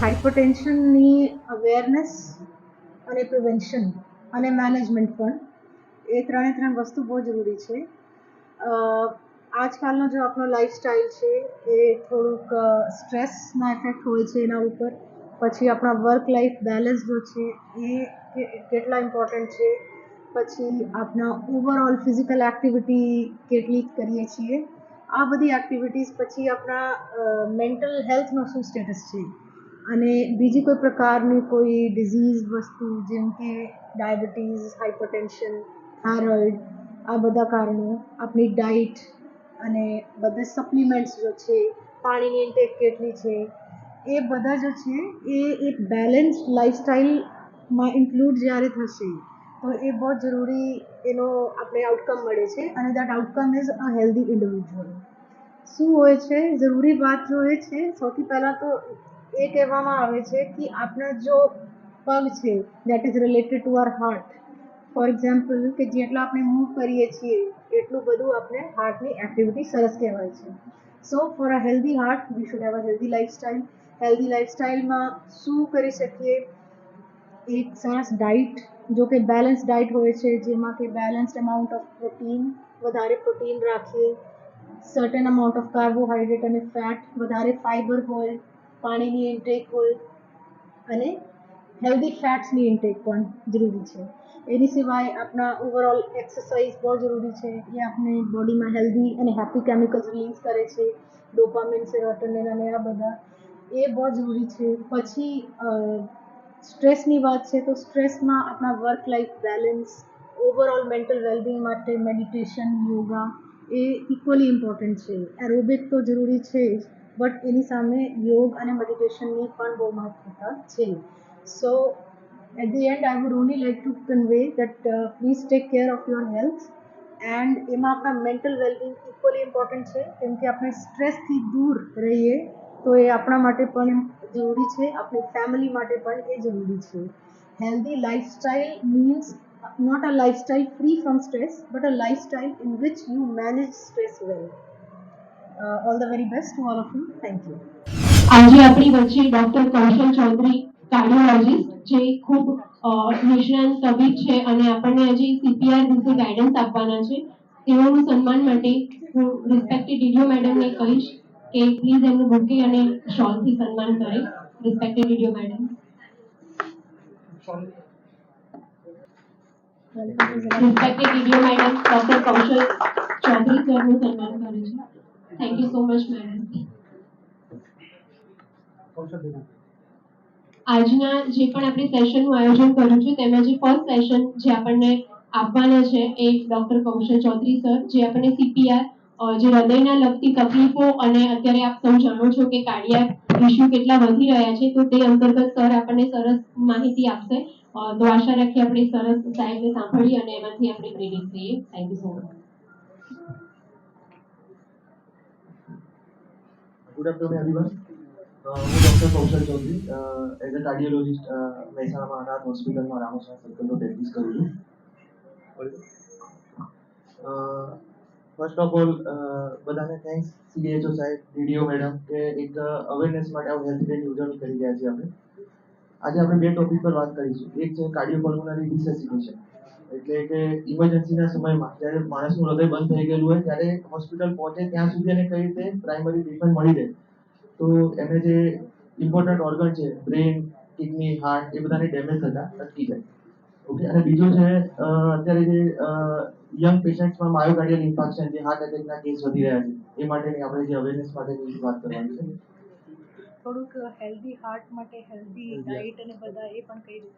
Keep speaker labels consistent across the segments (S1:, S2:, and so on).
S1: હાઇપરટેન્શનની awareness અને prevention અને management પણ એ ત્રણ વસ્તુ બહુ જરૂરી છે. આજકાલનો જો આપણો લાઈફસ્ટાઈલ છે એ થોડુંક સ્ટ્રેસના ઇફેક્ટ હોય છે એના ઉપર. પછી આપણા વર્ક લાઈફ બેલેન્સ જો છે એ કેટલા ઇમ્પોર્ટન્ટ છે. પછી આપણા ઓવરઓલ ફિઝિકલ એક્ટિવિટી કેટલી કરીએ છીએ, આ બધી એક્ટિવિટીઝ. પછી આપણા મેન્ટલ હેલ્થનો શું સ્ટેટસ છે, અને બીજી કોઈ પ્રકારની કોઈ ડિઝીઝ વસ્તુ જેમ કે ડાયાબિટીસ, હાઇપરટેન્શન, થાઇરોઇડ, આ બધા કારણો, આપણી ડાઇટ અને બધા સપ્લિમેન્ટ્સ જો છે, પાણીની ઇન્ટેક કેટલી છે, એ બધા જો છે એ એક બેલેન્સ લાઈફસ્ટાઈલમાં ઇન્ક્લુડ જ્યારે થશે તો એ બહુ જરૂરી એનો આપણે આઉટકમ મળે છે. અને that outcome is a healthy individual. શું હોય છે જરૂરી વાત જો એ છે, સૌથી પહેલાં તો એ કહેવામાં આવે છે કે આપણા જો પગ છે that is related to our heart. For example કે જેટલા આપણે મૂવ કરીએ છીએ એટલું બધું આપણે હાર્ટની એક્ટિવિટી સરસ કહેવાય છે. So for a healthy heart we should have a healthy lifestyle. Healthy લાઈફસ્ટાઈલમાં શું કરી શકીએ? એક સરસ ડાઇટ, જો કે બેલેન્સ ડાઇટ હોય છે જેમાં કે બેલેન્સ્ડ અમાઉન્ટ ઓફ પ્રોટીન, વધારે પ્રોટીન રાખીએ, સર્ટેન અમાઉન્ટ ઓફ કાર્બોહાઈડ્રેટ અને ફેટ, વધારે ફાઈબર હોય, પાણીની ઇન્ટેક હોય, અને હેલ્ધી ફેટ્સની ઇન્ટેક પણ જરૂરી છે. એની સિવાય આપણા ઓવરઓલ એક્સરસાઇઝ બહુ જરૂરી છે. એ આપણે બોડીમાં હેલ્ધી અને હેપી કેમિકલ્સ રિલીઝ કરે છે, ડોપામિન, સેરોટોનિન અને આ બધા, એ બહુ જરૂરી છે. પછી સ્ટ્રેસની વાત છે તો સ્ટ્રેસમાં આપણા work life balance, overall mental wellbeing માટે મેડિટેશન, યોગા એ ઇક્વલી ઇમ્પોર્ટન્ટ છે. એરોબિક તો જરૂરી છે જ, બટ એની સામે યોગ અને મેડિટેશનની પણ બહુ મહત્વતા છે. સો at the end I would only like to convey that please take care of your health. And એમાં આપણા મેન્ટલ વેલબિંગ ઇક્વલી ઇમ્પોર્ટન્ટ છે, કેમ કે આપણે સ્ટ્રેસથી દૂર રહીએ તો એ આપણા માટે પણ જરૂરી છે, આપણી ફેમિલી માટે પણ એ જરૂરી છે. Healthy lifestyle means not a lifestyle free from stress, but a lifestyle in which you manage stress well. All the very best to all of you. Thank you.
S2: આજે આપણી વચ્ચે ડોક્ટર કૌશલ ચૌધરી, કાર્ડિયોલોજિસ્ટ, જે ખૂબ નિષ્ણાંત તબીબ છે અને આપણને હજી સીપીઆર વિશે ગાઈડન્સ આપવાના છે. તેઓનું સન્માન માટે હું રિસ્પેક્ટેડ ડીડીઓ મેડમને કહીશ કે પ્લીઝ એમનું બુકે અને શોલથી સન્માન કરે. Respected DDO madam. Respected DDO madam doctor Kaushal Chaudhary સરનું સન્માન કરે છે. Thank you so much madam. આજના જે પણ આપણે સેશનનું આયોજન કર્યું છે તેમાં જે ફર્સ્ટ સેશન જે આપણને આપવાના છે એ ડોક્ટર કૌશલ ચૌધરી સર, જે આપણને સીપીઆર, જે હૃદયના લગતી તકલીફો, અને અત્યારે આપ સૌ જાણો છો કે કાર્ડિયાક ઇસ્યુ કેટલા વધી રહ્યા છે, તો તે અંતર્ગત સર આપણને સરસ માહિતી આપશે. તો આશા રાખીએ આપણે સરસ સાહેબને સાંભળીએ અને એમાંથી આપણે પ્રેરિત થઈએ. Thank you so much.
S3: Good afternoon everyone. હું doctor Kaushal Chaudhary as a cardiologist મહેસાણામાં અનાથ હોસ્પિટલમાં રામોસા સર્કલનો પ્રેક્ટિસ કરું છું. ફર્સ્ટ ઓફ ઓલ બધાને થેન્ક્સ સીડીએચઓ સાહેબ, ડીડીઓ મેડમ, કે એક અવેરનેસ માટે આવું હેલ્થ ડેની ઉજવણી કરી રહ્યા છીએ આપણે. આજે આપણે બે ટોપિક પર વાત કરીશું. એક છે કાર્ડિયોપલ્મોનરી રિસેસિટેશન, એટલે કે ઇમરજન્સીના સમયમાં જ્યારે માણસનું હૃદય બંધ થઈ ગયેલું હોય ત્યારે હોસ્પિટલ પહોંચે ત્યાં સુધી એને કઈ રીતે પ્રાઇમરી ટ્રીટમેન્ટ મળી રહે, તો એને જે ઇમ્પોર્ટન્ટ ઓર્ગન છે, બ્રેન, કિડની, હાર્ટ, એ બધાને ડેમેજ થતા અટકી જાય. ઓકે. અને બીજું છે અત્યારે જે યંગ પેશન્ટ્સમાં માયોકાર્ડિયલ ઇન્ફાર્ક્શન, જે હાર્ટ એટેકના કેસ વધી રહ્યા છે, એ માટેની આપણે જે અવેરનેસ માટેની વાત કરવાની છે.
S1: થોડુંક હેલ્ધી હાર્ટ માટે હેલ્ધી ડાઇટ અને બધા એ પણ કહી દઉં.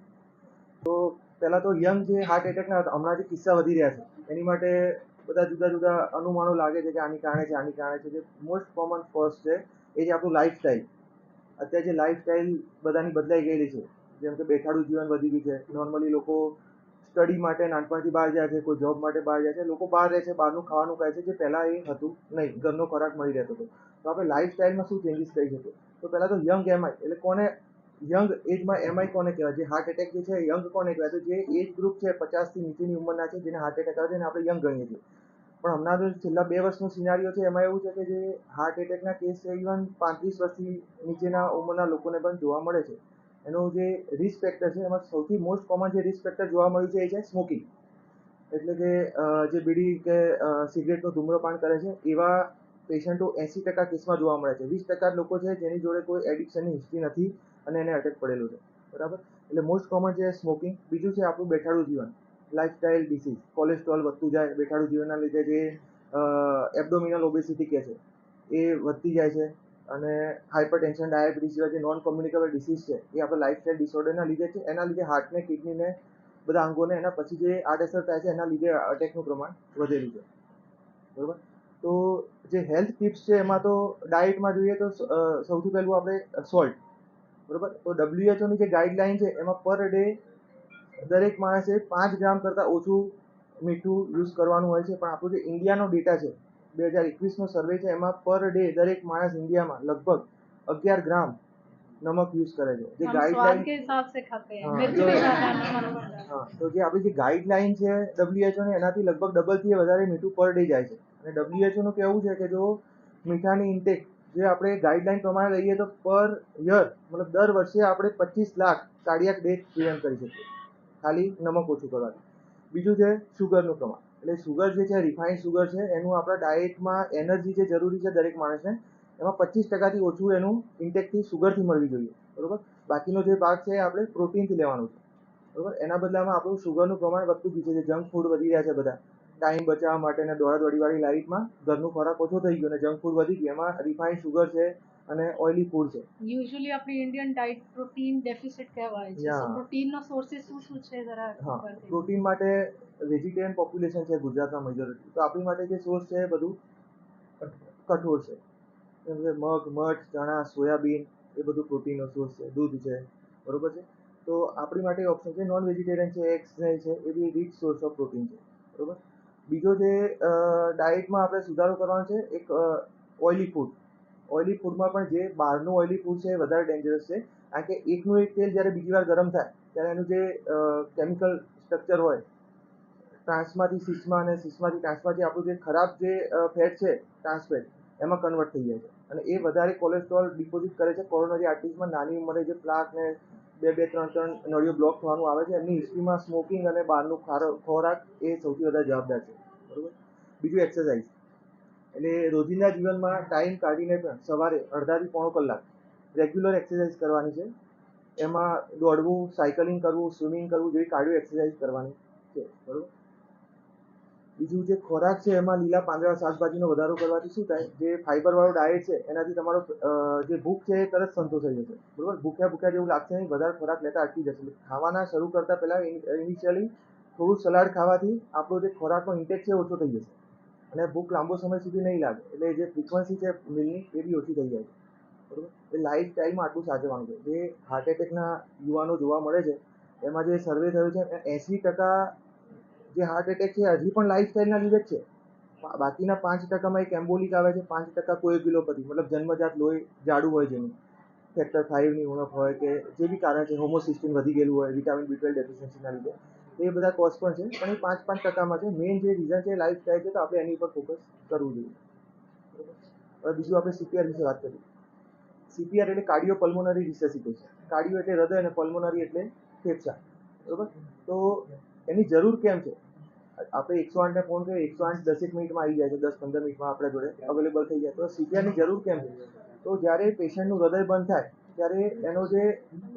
S3: તો પહેલા તો યંગ જે હાર્ટ એટેકના હમણાં જે કિસ્સા વધી રહ્યા છે એની માટે બધા જુદા જુદા અનુમાનો લાગે છે કે આની કારણે છે. જે મોસ્ટ કોમન કોઝ છે એ છે આપણું લાઈફસ્ટાઈલ. અત્યારે જે લાઈફસ્ટાઈલ બધાની બદલાઈ ગયેલી છે, જેમ કે બેઠાડું જીવન વધી ગયું છે. નોર્મલી લોકો સ્ટડી માટે નાનપણથી બહાર જાય છે, કોઈ જોબ માટે બહાર જાય છે, લોકો બહાર રહે છે, બહારનું ખાવાનું ખાય છે, જે પહેલાં એ હતું નહીં, ઘરનો ખોરાક મળી રહેતો હતો. તો આપણે લાઈફસ્ટાઈલમાં શું ચેન્જીસ કરી શકીએ? તો પહેલાં તો યંગ એમઆઈ, એટલે કોને યંગ એજમાં એમઆઈ કોને કહેવાય? જે હાર્ટ એટેક જે છે યંગ કોને કહેવાય? તો જે એજ ગ્રુપ છે 50થી નીચેની ઉંમરના છે જેને હાર્ટ એટેક આવે છે એને આપણે યંગ ગણીએ છીએ. પણ હમણાં જો છેલ્લા 2 વર્ષનો સિનારીઓ છે એમાં એવું છે કે જે હાર્ટ એટેકના કેસ છે ઇવન 35 વર્ષથી નીચેના ઉંમરના લોકોને પણ જોવા મળે છે. એનું જે રિસ્ક ફેક્ટર છે એમાં સૌથી મોસ્ટ કોમન જે રિસ્ક ફેક્ટર જોવા મળ્યું છે એ છે સ્મોકિંગ. એટલે કે જે બીડી કે સિગરેટનું ધૂમ્રપાન કરે છે એવા પેશન્ટો 80% કેસમાં જોવા મળે છે. 20% લોકો છે જેની જોડે કોઈ એડિક્શનની હિસ્ટ્રી નથી અને એને અટેક પડેલું છે. બરાબર. એટલે મોસ્ટ કોમન છે સ્મોકિંગ. બીજું છે આપણું બેઠાડું જીવન, લાઇફસ્ટાઇલ ડિસીઝ, કોલેસ્ટ્રોલ વધતું જાય બેઠાડું જીવનના લીધે, જે એબ્ડોમિનલ ઓબેસિટી કહે છે એ વધતી જાય છે. અને હાઇપરટેન્શન, ડાયાબિટીસ જેવા જે નોન કોમ્યુનિકેબલ ડિસીઝ છે એ આપણે લાઇફસ્ટાઇલ ડિસઓર્ડરના લીધે છે. એના લીધે હાર્ટને, કિડનીને, બધા અંગોને એના પછી જે આડઅસર થાય છે એના લીધે અટેકનું પ્રમાણ વધેલું છે. બરાબર. તો જે હેલ્થ ટિપ્સ છે એમાં તો ડાયટમાં જોઈએ તો સૌથી પહેલું આપણે સોલ્ટ. બરાબર. તો WHO ની જે ગાઈડલાઈન છે એમાં પર ડે દરેક માણસે 5 ગ્રામ કરતાં ઓછું મીઠું યુઝ કરવાનું હોય છે. પણ આપણો જે ઇન્ડિયાનો ડેટા છે 2021નો સર્વે છે એમાં પર ડે દરેક માણસ ઇન્ડિયામાં લગભગ 11 ગ્રામ નમક યુઝ કરે છે. જે ગાઈડલાઈન
S1: के हिसाब से खाते हैं
S3: हाँ,
S1: मिर्च
S3: जो-
S1: भी ज्यादा नमक भी
S3: હા, તો જે આપણી જે ગાઈડલાઈન છે WHO ની એનાથી લગભગ ડબલથી વધારે મીઠું પર ડે જાય છે. અને WHO નું કહેવું છે કે જો મીઠાની ઇન્ટેક જે આપણે ગાઈડલાઈન પ્રમાણે લઈએ તો પર યર મતલબ દર વર્ષે આપણે 25 લાખ કાર્ડિયાક ડેથ પ્રિવેન્ટ કરી શકીએ ખાલી નમક ઓછું કરવાથી. બીજું છે શુગરનું પ્રમાણ. એટલે શુગર જે છે રિફાઇન્ડ શુગર છે એનું આપણા ડાયટમાં એનર્જી જે જરૂરી છે દરેક માણસને એમાં 25%થી ઓછું એનું ઇન્ટેકથી શુગરથી મળવી જોઈએ. બરોબર. બાકીનો જે ભાગ છે એ આપણે પ્રોટીનથી લેવાનું છે. બરોબર. એના બદલામાં આપણું શુગરનું પ્રમાણ વધતું ગયું છે. જે જંક ફૂડ વધી રહ્યા છે બધા ટાઈમ બચાવવા માટે ને દોડાદોડીવાળી લાઈફમાં ઘરનું ખોરાક ઓછો થઈ ગયો અને જંક ફૂડ વધી ગયું. એમાં રિફાઇન્ડ શુગર છે અને ઓઇલી ફૂડ છે.
S1: યુઝ્યુઅલી આપણી ઇન્ડિયન ડાઇટ પ્રોટીન ડેફિસિટ કહેવાય છે.
S3: Yeah.
S1: સો પ્રોટીનનો સોર્સિસ શું છે જરા
S3: હા,
S1: કરી દો.
S3: પ્રોટીન માટે વેજીટેરિયન પોપ્યુલેશન છે ગુજરાતમાં મેજોરિટી. તો આપણી માટે જે સોર્સ છે એ બધું કઠોળ છે. જેમ કે મગ, મઠ, ચણા, સોયાબીન એ બધું પ્રોટીનનો સોર્સ છે. દૂધ છે. બરોબર છે. તો આપણી માટે ઓપ્શન છે નોન વેજીટેરિયન છે, એગ્સ છે, એ બી રીચ સોર્સ ઓફ પ્રોટીન છે. બરોબર. બીજો જે ડાયટમાં આપણે સુધારો કરવાનો છે એક ઓઇલી ફૂડ. ઓઇલી ફૂડમાં પણ જે બહારનું ઓઇલી ફૂડ છે એ વધારે ડેન્જરસ છે. કારણ કે એકનું એક તેલ જ્યારે બીજી વાર ગરમ થાય ત્યારે એનું જે કેમિકલ સ્ટ્રક્ચર હોય ટ્રાન્સમાંથી સિસમાં અને સિસમાંથી ટ્રાન્સમાં જે આપણું જે ખરાબ જે ફેટ છે ટ્રાન્સફેટ એમાં કન્વર્ટ થઈ જાય છે અને એ વધારે કોલેસ્ટ્રોલ ડિપોઝિટ કરે છે કોરોનરી આર્ટરીઝમાં. નાની ઉંમરે જે પ્લાક ને 2-3 નળીઓ બ્લોક થવાનું આવે છે એમની હિસ્ટ્રીમાં સ્મોકિંગ અને બહારનું ખોરાક એ સૌથી વધારે જવાબદાર છે. બરોબર. બીજું એક્સરસાઇઝ. એટલે રોજિંદા જીવનમાં ટાઈમ કાઢીને પણ સવારે અડધાથી પોણો કલાક રેગ્યુલર એક્સરસાઇઝ કરવાની છે. એમાં દોડવું, સાયકલિંગ કરવું, સ્વિમિંગ કરવું જેવી કાર્ડિયો એક્સરસાઇઝ કરવાની છે. બરોબર. બીજું જે ખોરાક છે એમાં લીલા પાંદડા શાકભાજીનો વધારો કરવાથી શું થાય, જે ફાઈબરવાળો ડાયટ છે એનાથી તમારો જે ભૂખ છે એ તરત સંતોષાઈ જશે. બરોબર. ભૂખ્યા ભૂખ્યા જેવું લાગશે નહીં. વધારે ખોરાક લેતા અટકી જશે. ખાવાના શરૂ કરતા પહેલા ઇનિશિયલી થોડું સલાડ ખાવાથી આપણો જે ખોરાકનો ઇન્ટેક છે ઓછો થઈ જશે અને ભૂખ લાંબો સમય સુધી નહીં લાગે. એટલે જે ફ્રીક્વન્સી છે મિલની એ બી ઓછી થઈ જાય છે. બરોબર. એ લાઈફ સ્ટાઈલમાં આટલું સાચવવાનું છે. જે હાર્ટ એટેકના યુવાનો જોવા મળે છે એમાં જે સર્વે થયો છે 80% જે હાર્ટ એટેક છે હજી પણ લાઈફસ્ટાઈલના લીધે જ છે. બાકીના 5%માં એક એમ્બોલિક આવે છે, 5% કોએગ્યુલોપેથી મતલબ જન્મજાત લોહી જાડું હોય જેનું ફેક્ટર 5ની ઉણપ હોય કે જે બી કારણ છે, હોમોસિસ્ટિન વધી ગયેલું હોય, વિટામિન B12 ડેફિશિયન્સીના લીધે, એ બધા કોઝ પણ છે. પણ એ 5-5%માં છે. મેઇન જે રીઝન છે લાઈફસ્ટાઈલ છે તો આપણે એની ઉપર ફોકસ કરવું જોઈએ. હવે બીજું આપણે CPR વિશે વાત કરીએ. CPR એટલે કાર્ડિયો પલ્મોનરી રિસેસિટેશન. કાર્ડિયો એટલે હૃદય અને પલ્મોનરી એટલે ફેફસા. બરોબર. તો એની જરૂર કેમ છે? આપણે 108ને ફોન કરીએ, 108 10 મિનિટમાં આવી જાય છે, 10-15 મિનિટમાં આપણા જોડે અવેલેબલ થઈ જાય. તો CPRની જરૂર કેમ છે? તો જ્યારે પેશન્ટનું હૃદય બંધ થાય ત્યારે એનો જે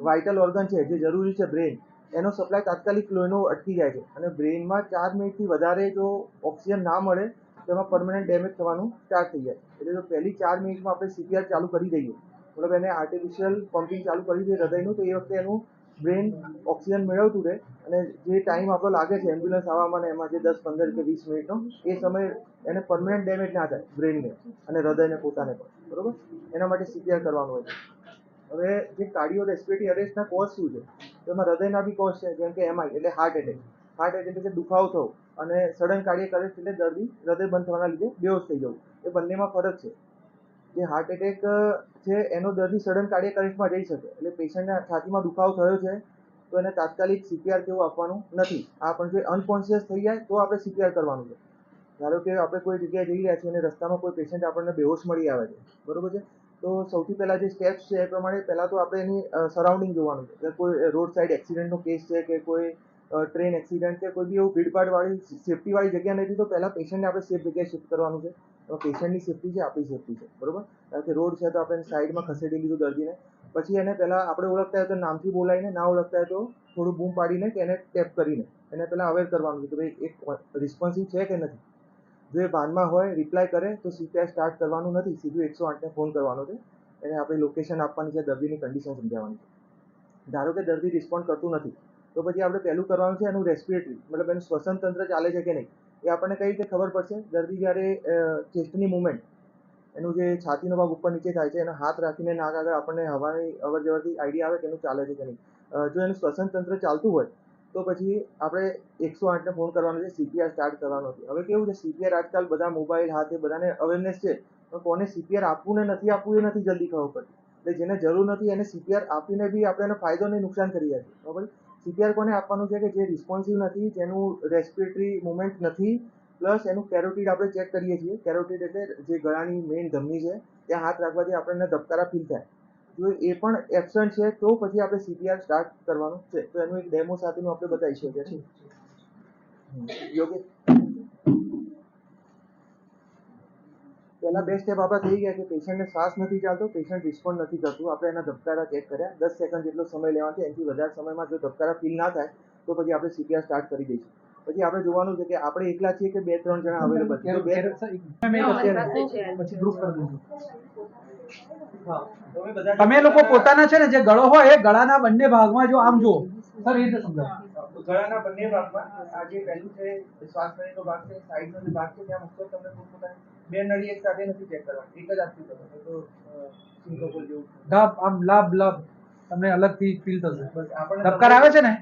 S3: વાઇટલ ઓર્ગન છે જે જરૂરી છે બ્રેઇન, એનો સપ્લાય તાત્કાલિક લોહીનો અટકી જાય છે અને બ્રેઇનમાં 4 મિનિટથી વધારે જો ઓક્સિજન ના મળે તો એમાં પરમનન્ટ ડેમેજ થવાનું સ્ટાર્ટ થઈ જાય. એટલે જો પહેલી 4 મિનિટમાં આપણે CPR ચાલુ કરી દઈએ, મતલબ એને આર્ટિફિશિયલ પમ્પિંગ ચાલુ કરી દઈએ હૃદયનું, તો એ વખતે એનું બ્રેઇન ઓક્સિજન મેળવતું રહે અને જે ટાઈમ આપણો લાગે છે એમ્બ્યુલન્સ આવવામાં ને એમાં જે 10-15 કે 20 મિનિટનો એ સમય એને પરમનન્ટ ડેમેજ ના થાય બ્રેઇનને અને હૃદયને પોતાને પણ. બરોબર. એના માટે CPR કરવાનું હોય છે. હવે જે કાર્ડિયો રેસ્પિરેટરી અરેસ્ટના કોઝ શું છે? તો એમાં હૃદયના બી કોઝ છે, જેમ કે MI એટલે હાર્ટ એટેક. હાર્ટ એટેક એટલે દુખાવો થવો અને સડન કાર્ડિયક અરેસ્ટ એટલે દર્દી હૃદય બંધ થવાના લીધે બેહોશ થઈ જવું. એ બંનેમાં ફરક છે. જે હાર્ટ એટેક છે એનો દર્દી સડન કાર્ડિયક અરેસ્ટમાં જઈ શકે. એટલે પેશન્ટના છાતીમાં દુખાવો થયો છે તો એને તાત્કાલિક CPR કેવું આપવાનું નથી. આ પણ જો અનકોન્શિયસ થઈ જાય તો આપણે CPR કરવાનું છે. ધારો કે આપણે કોઈ જગ્યાએ જઈ રહ્યા છીએ અને રસ્તામાં કોઈ પેશન્ટ આપણને બેહોશ મળી આવે છે, બરોબર છે, તો સૌથી પહેલાં જે સ્ટેપ્સ છે એ પ્રમાણે પહેલાં તો આપણે એની સરાઉન્ડિંગ જોવાનું છે કે કોઈ રોડ સાઈડ એક્સિડન્ટનો કેસ છે કે કોઈ ટ્રેન એક્સિડન્ટ કે કોઈ બી એવું ભીડભાડવાળી સેફ્ટીવાળી જગ્યા નથી, તો પહેલાં પેશન્ટને આપણે સેફ જગ્યાએ શિફ્ટ કરવાનું છે. પેશન્ટની સેફ્ટી છે, આપણી સેફ્ટી છે, બરોબર. કારણ કે રોડ છે તો આપણે સાઈડમાં ખસેડી લીધું દર્દીને. પછી એને પહેલાં આપણે ઓળખતા હોય તો નામથી બોલાવીને, ના ઓળખતા હોય તો થોડું બૂમ પાડીને કે એને ટેપ કરીને એને પહેલાં અવેર કરવાનું છે કે ભાઈ એક રિસ્પોન્સિવ છે કે નથી. જો એ ભાનમાં હોય, રિપ્લાય કરે તો CPR સ્ટાર્ટ કરવાનું નથી, સીધું 108ને ફોન કરવાનો છે. એને આપણી લોકેશન આપવાની છે, દર્દીની કન્ડિશન સમજાવવાની છે. ધારો કે દર્દી રિસ્પોન્ડ કરતું નથી તો પછી આપણે પહેલું કરવાનું છે એનું રેસ્પિરેટરી, મતલબ એનું શ્વસન તંત્ર ચાલે છે કે નહીં એ આપણને કઈ રીતે ખબર પડશે. દર્દી જ્યારે ચેસ્ટની મુવમેન્ટ, એનું જે છાતીનો ભાગ ઉપર નીચે થાય છે, એનો હાથ રાખીને નાક આગળ આપણને હવાની અવર જવરથી આઈડિયા આવે કે એનું ચાલે છે કે નહીં. જો એનું શ્વસન તંત્ર ચાલતું હોય તો પછી આપણે 108ને ફોન કરવાનો છે, CPR સ્ટાર્ટ કરવાનો છે. હવે કેવું છે, CPR આજકાલ બધા મોબાઈલ હાથે બધાને અવેરનેસ છે, પણ કોને CPR આપવું ને નથી આપવું એ નથી જલ્દી ખબર પડતી. એટલે જેને જરૂર નથી એને CPR આપીને બી આપણે એનો ફાયદો નહીં, નુકસાન કરી રહ્યા છીએ, બરાબર. CPR કોને આપવાનું છે કે જે રિસ્પોન્સિવ નથી, જેનું રેસ્પિરેટરી મુવમેન્ટ નથી, પ્લસ એનું કેરોટીડ આપણે ચેક કરીએ છીએ. કેરોટીડ એટલે જે ગળાની મેઇન ધમની છે, ત્યાં હાથ રાખવાથી આપણને ધબકારા ફીલ થાય. જો એ પણ એબસન્ટ છે તો પછી આપણે CPR સ્ટાર્ટ કરવાનું છે. તો એનું એક ડેમો સાથેનું આપણે બતાવીશું અત્યારે. યોગેશ, પહેલા બે સ્ટેપ આપણા થઈ ગયા કે પેશન્ટને શ્વાસ નથી ચાલતો, પેશન્ટ રિસ્પોન્ડ નથી કરતું, આપણે એના ધબકારા ચેક કર્યા. 10 સેકન્ડ જેટલો સમય લેવાનો, એનાથી વધારે સમયમાં જો ધબકારા ફીલ ના થાય તો પછી આપણે CPR સ્ટાર્ટ કરી દઈશું. પછી આપણે જોવાનું છે કે આપણે એકલા છીએ કે 2-3 જણા અવેલેબલ છે.
S4: પછી ગ્રુપ કરી દઈશું.
S3: હા,
S4: તમે લોકો પોતાના છે ને જે ગળો હોય એ ગળાના બંને ભાગમાં જો આમ જો સર એ રીતે સમજાવો.
S3: ગળાના બંને ભાગમાં આ જે પહેલું છે શ્વાસ નળીનો ભાગ છે, સાઈડનો જે ભાગ છે, ત્યાં મુક્ત તમને પોતપોતાની બે નળી એક સાથે નથી ચેક કરવાની, એક જ આપતી કરો તો સિંકોપલ જેવું
S4: ધબ આમ લાભ લાભ તમને અલગથી ફીલ થશે.
S3: બસ આપણને
S4: ધબકાર આવે છે ને?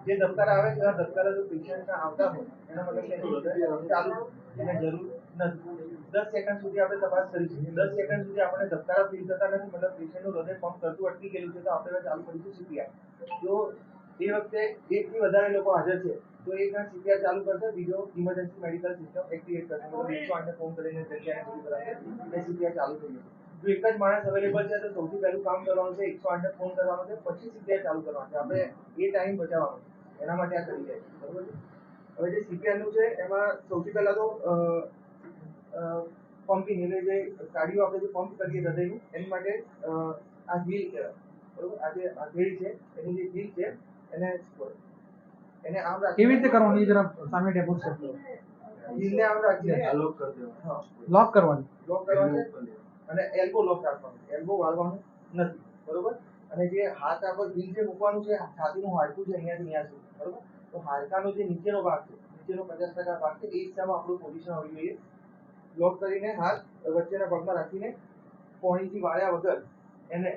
S3: જે ધબકાર આવે છે, આ ધબકારા જો પેશન્ટના આવતા હોય એના મતલબ કે એનું હૃદય ચાલુ એને જરૂર નથી. 10 સેકન્ડ સુધી આપણે તપાસ કરીશું. 10 સેકન્ડ સુધી આપણને ધબકારા ફીલ થતા નથી, મતલબ પેશન્ટનું હૃદય પંપ કરતું અટકી ગયેલું છે, તો આપણે ચાલુ કરીશું CPR. જો એ વખતે એકથી વધારે લોકો હાજર છે તો એક જણ CPR ચાલુ કરશે, બીજો ઇમરજન્સી મેડિકલ સિસ્ટમ એક્ટિવેટ કરશે, મતલબ 108ને ફોન કરીને જગ્યાએ સુધી કરાવશે અને CPR ચાલુ થઈ જશે. જો એક જ માણસ અવેલેબલ છે તો સૌથી પહેલું કામ કરવાનું છે 108ને ફોન કરવાનો છે, પછી CPR ચાલુ કરવાનું છે. આપણે એ ટાઈમ બચાવવાનો છે, એના માટે આ કરી રહ્યા છે, બરોબર છે. હવે જે CPR નું છે એમાં સૌથી પહેલા તો પમ્પિંગ એટલે જે કાર્ડિયો આપણે જે પંપ કરીએ હૃદયનું, એની માટે આ વ્હીલ કહેવાય, બરોબર. આ જે હથેળી છે એની જે વ્હીલ છે એને આમ રાખી
S4: કેવી રીતે કરવાનું એ જરા સામે ડેમોન્સ્ટ્રેટ કરો.
S3: વ્હીલને આમ રાખીને લોક કરી દેવાનું. હા,
S4: લોક કરવાની.
S3: લોક કરવાનું અને એલ્બો લોક રાખવાનું, એલ્બો વાળવાનું નથી, બરોબર. અને જે હાથ આપણે વ્હીલ જે મૂકવાનું છે, છાતીનું હાડકું છે અહીંયાથી અહીંયા સુધી, બરોબર. તો હાડકાનો જે નીચેનો ભાગ છે, નીચેનો 50% ભાગ છે, એ દિશામાં આપણું પોઝિશન હોવી જોઈએ. લોક કરીને હાથ વચ્ચેના ભાગમાં રાખીને પોણીથી વાળ્યા વગર એને